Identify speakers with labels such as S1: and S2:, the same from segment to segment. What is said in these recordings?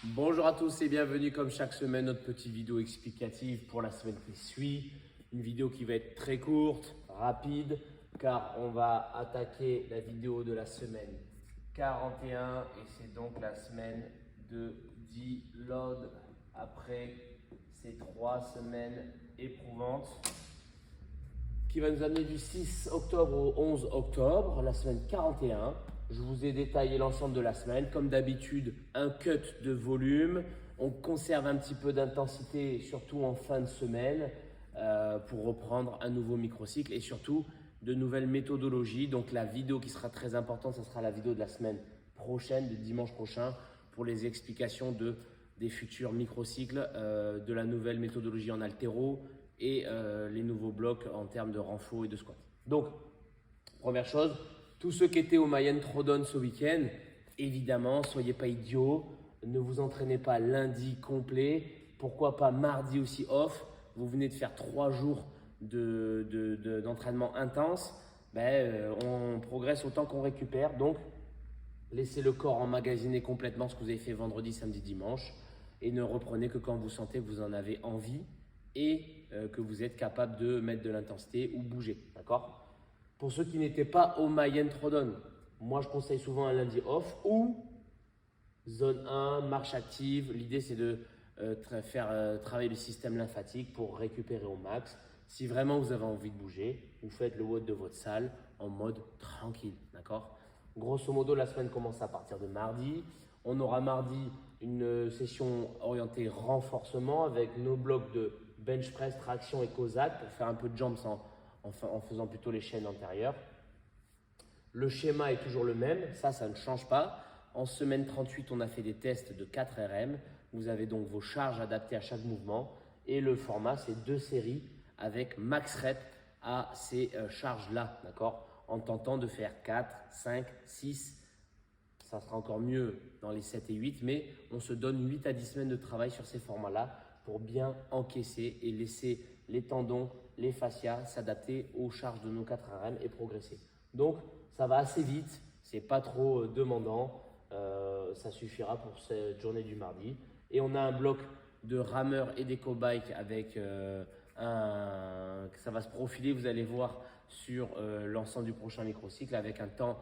S1: Bonjour à tous et bienvenue comme chaque semaine notre petite vidéo explicative pour la semaine qui suit. Une vidéo qui va être très courte, rapide, car on va attaquer la vidéo de la semaine 41 et c'est donc la semaine de deload après ces 3 semaines éprouvantes qui va nous amener du 6 octobre au 11 octobre, la semaine 41. Je vous ai détaillé l'ensemble de la semaine. Comme d'habitude, un cut de volume. On conserve un petit peu d'intensité, surtout en fin de semaine, pour reprendre un nouveau microcycle et surtout de nouvelles méthodologies. Donc la vidéo qui sera très importante, ce sera la vidéo de la semaine prochaine, de dimanche prochain, pour les explications des futurs microcycles, de la nouvelle méthodologie en haltéro et les nouveaux blocs en termes de renfort et de squat. Donc, première chose, tous ceux qui étaient au Mayen Trodon ce week-end, évidemment, soyez pas idiots, ne vous entraînez pas lundi complet, pourquoi pas mardi aussi off. Vous venez de faire 3 jours d'entraînement intense, on progresse autant qu'on récupère. Donc, laissez le corps emmagasiner complètement ce que vous avez fait vendredi, samedi, dimanche et ne reprenez que quand vous sentez que vous en avez envie et que vous êtes capable de mettre de l'intensité ou bouger, d'accord? Pour ceux qui n'étaient pas au Mayen Trodon, moi je conseille souvent un lundi off ou zone 1, marche active. L'idée c'est de faire travailler le système lymphatique pour récupérer au max. Si vraiment vous avez envie de bouger, vous faites le WOD de votre salle en mode tranquille, d'accord? Grosso modo, la semaine commence à partir de mardi. On aura mardi une session orientée renforcement avec nos blocs de bench press, traction et Cossack pour faire un peu de jambes en faisant plutôt les chaînes antérieures. Le schéma est toujours le même, ça ne change pas. En semaine 38, on a fait des tests de 4 RM. Vous avez donc vos charges adaptées à chaque mouvement et le format, c'est 2 séries avec max rep à ces charges-là, d'accord? En tentant de faire 4, 5, 6, ça sera encore mieux dans les 7 et 8, mais on se donne 8 à 10 semaines de travail sur ces formats-là pour bien encaisser et laisser les tendons, les fascias s'adapter aux charges de nos 4 RM et progresser. Donc, ça va assez vite, c'est pas trop demandant, ça suffira pour cette journée du mardi. Et on a un bloc de rameurs et d'éco-bike avec ça va se profiler, vous allez voir sur l'ensemble du prochain microcycle avec un temps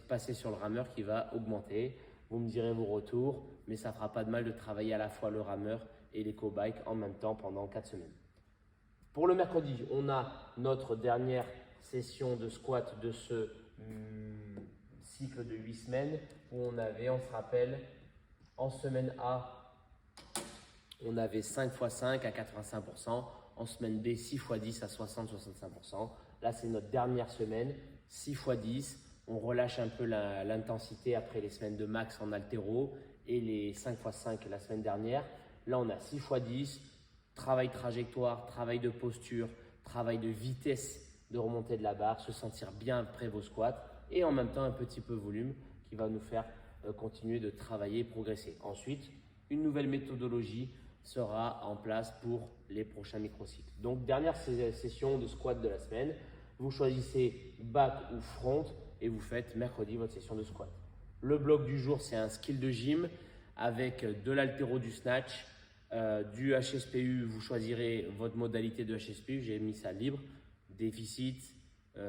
S1: passé sur le rameur qui va augmenter. Vous me direz vos retours, mais ça fera pas de mal de travailler à la fois le rameur et l'éco-bike en même temps pendant 4 semaines. Pour le mercredi, on a notre dernière session de squat de ce cycle de 8 semaines où on se rappelle, en semaine A, on avait 5 x 5 à 85%, en semaine B, 6 x 10 à 60-65%. Là, c'est notre dernière semaine, 6 x 10. On relâche un peu l'intensité après les semaines de max en haltéro et les 5 x 5 la semaine dernière. Là, on a 6 x 10, travail trajectoire, travail de posture, travail de vitesse de remontée de la barre, se sentir bien après vos squats et en même temps un petit peu volume qui va nous faire continuer de travailler et progresser. Ensuite, une nouvelle méthodologie sera en place pour les prochains microcycles. Donc, dernière session de squat de la semaine. Vous choisissez back ou front et vous faites mercredi votre session de squat. Le bloc du jour, c'est un skill de gym avec de l'haltéro, du snatch, du HSPU. Vous choisirez votre modalité de HSPU. J'ai mis ça libre. Déficit,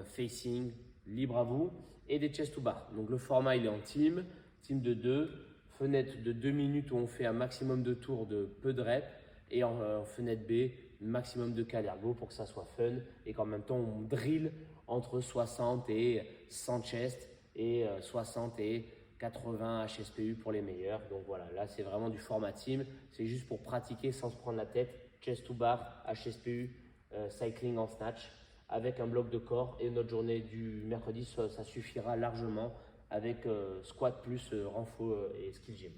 S1: facing, libre à vous. Et des chest to bar. Donc, le format, il est en team de 2. Fenêtre de 2 minutes où on fait un maximum de tours de peu de reps et en fenêtre B, maximum de cal ergo pour que ça soit fun et qu'en même temps on drill entre 60 et 100 chest et 60 et 80 HSPU pour les meilleurs. Donc voilà, là c'est vraiment du format team, c'est juste pour pratiquer sans se prendre la tête, chest to bar, HSPU, cycling en snatch avec un bloc de corps et notre journée du mercredi, ça suffira largement avec squat plus renfo et skill gym.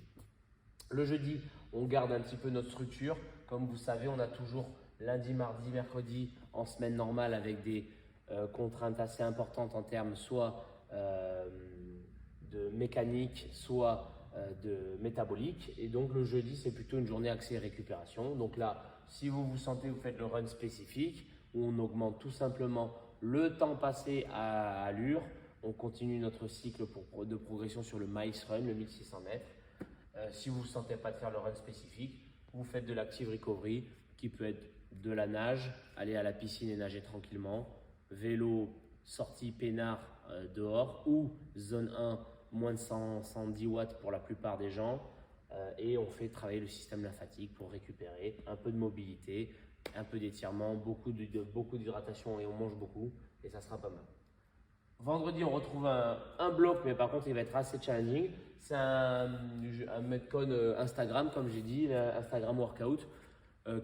S1: Le jeudi, on garde un petit peu notre structure. Comme vous savez, on a toujours lundi, mardi, mercredi en semaine normale avec des contraintes assez importantes en termes soit de mécanique, soit de métabolique. Et donc le jeudi, c'est plutôt une journée axée récupération. Donc là, si vous vous sentez, vous faites le run spécifique où on augmente tout simplement le temps passé à allure. On continue notre cycle de progression sur le miles run, le 1600 mètres. Si vous ne sentez pas de faire le run spécifique, vous faites de l'active recovery qui peut être de la nage, aller à la piscine et nager tranquillement, vélo, sortie peinard dehors ou zone 1, moins de 110 watts pour la plupart des gens. Et on fait travailler le système lymphatique pour récupérer un peu de mobilité, un peu d'étirement, beaucoup d'hydratation et on mange beaucoup et ça sera pas mal. Vendredi, on retrouve un bloc, mais par contre, il va être assez challenging. C'est un Metcon Instagram, comme j'ai dit, Instagram Workout,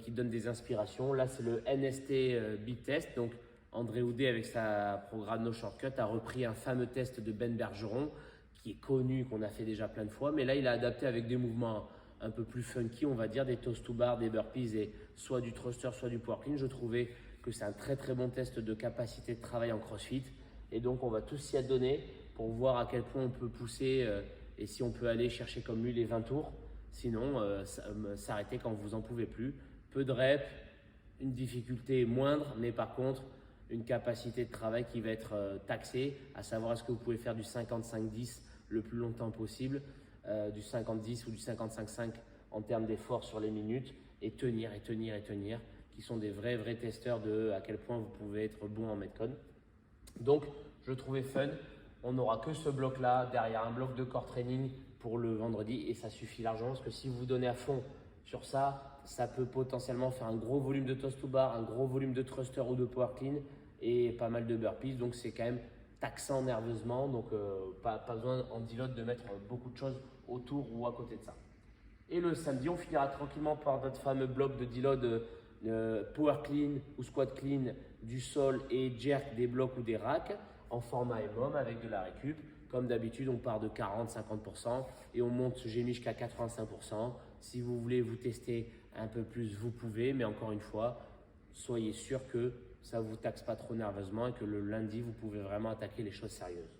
S1: qui donne des inspirations. Là, c'est le NST Beat Test. Donc, André Houdet, avec sa programme No Shortcut, a repris un fameux test de Ben Bergeron, qui est connu, qu'on a fait déjà plein de fois. Mais là, il a adapté avec des mouvements un peu plus funky, on va dire, des toast to bar, des burpees et soit du thruster, soit du power clean. Je trouvais que c'est un très très bon test de capacité de travail en CrossFit. Et donc, on va tous s'y adonner pour voir à quel point on peut pousser et si on peut aller chercher comme lui les 20 tours. Sinon, s'arrêter quand vous n'en pouvez plus. Peu de reps, une difficulté moindre, mais par contre, une capacité de travail qui va être taxée, à savoir est-ce que vous pouvez faire du 55-10 le plus longtemps possible, du 50-10 ou du 55-5 en termes d'effort sur les minutes, et tenir, qui sont des vrais testeurs de à quel point vous pouvez être bon en Metcon. Donc, je trouvais fun. On n'aura que ce bloc-là, derrière un bloc de core training pour le vendredi et ça suffit largement parce que si vous donnez à fond sur ça, ça peut potentiellement faire un gros volume de toast to bar, un gros volume de thruster ou de power clean et pas mal de burpees. Donc, c'est quand même taxant nerveusement. Donc, pas besoin en deload de mettre beaucoup de choses autour ou à côté de ça. Et le samedi, on finira tranquillement par notre fameux bloc de deload power clean ou squat clean du sol et jerk des blocs ou des racks en format EMOM avec de la récup. Comme d'habitude, on part de 40-50% et on monte ce GMI jusqu'à 85%. Si vous voulez vous tester un peu plus, vous pouvez, mais encore une fois, soyez sûr que ça ne vous taxe pas trop nerveusement et que le lundi, vous pouvez vraiment attaquer les choses sérieuses.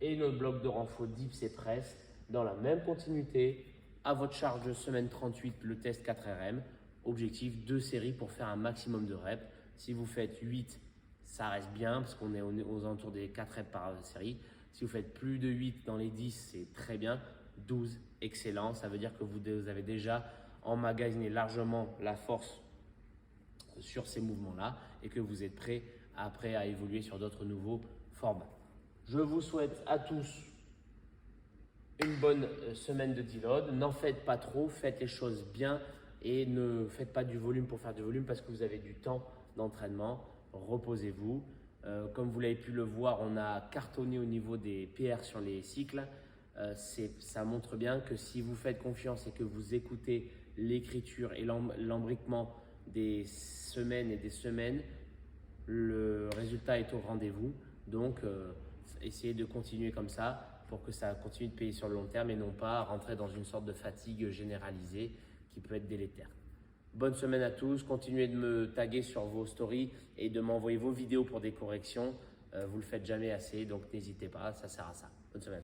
S1: Et notre bloc de renfort dips et press dans la même continuité. À votre charge de semaine 38, le test 4RM. Objectif 2 séries pour faire un maximum de reps. Si vous faites 8, ça reste bien parce qu'on est aux alentours des 4 reps par série. Si vous faites plus de 8 dans les 10, c'est très bien. 12, excellent. Ça veut dire que vous avez déjà emmagasiné largement la force sur ces mouvements-là et que vous êtes prêt après à évoluer sur d'autres nouveaux formats. Je vous souhaite à tous une bonne semaine de deload. N'en faites pas trop, faites les choses bien et ne faites pas du volume pour faire du volume parce que vous avez du temps d'entraînement. Reposez-vous. Comme vous l'avez pu le voir, on a cartonné au niveau des PR sur les cycles. Ça montre bien que si vous faites confiance et que vous écoutez l'écriture et l'embriquement des semaines et des semaines, le résultat est au rendez-vous. Donc, essayez de continuer comme ça pour que ça continue de payer sur le long terme et non pas rentrer dans une sorte de fatigue généralisée qui peut être délétère. Bonne semaine à tous, continuez de me taguer sur vos stories et de m'envoyer vos vidéos pour des corrections. Vous ne le faites jamais assez, donc n'hésitez pas, ça sert à ça. Bonne semaine.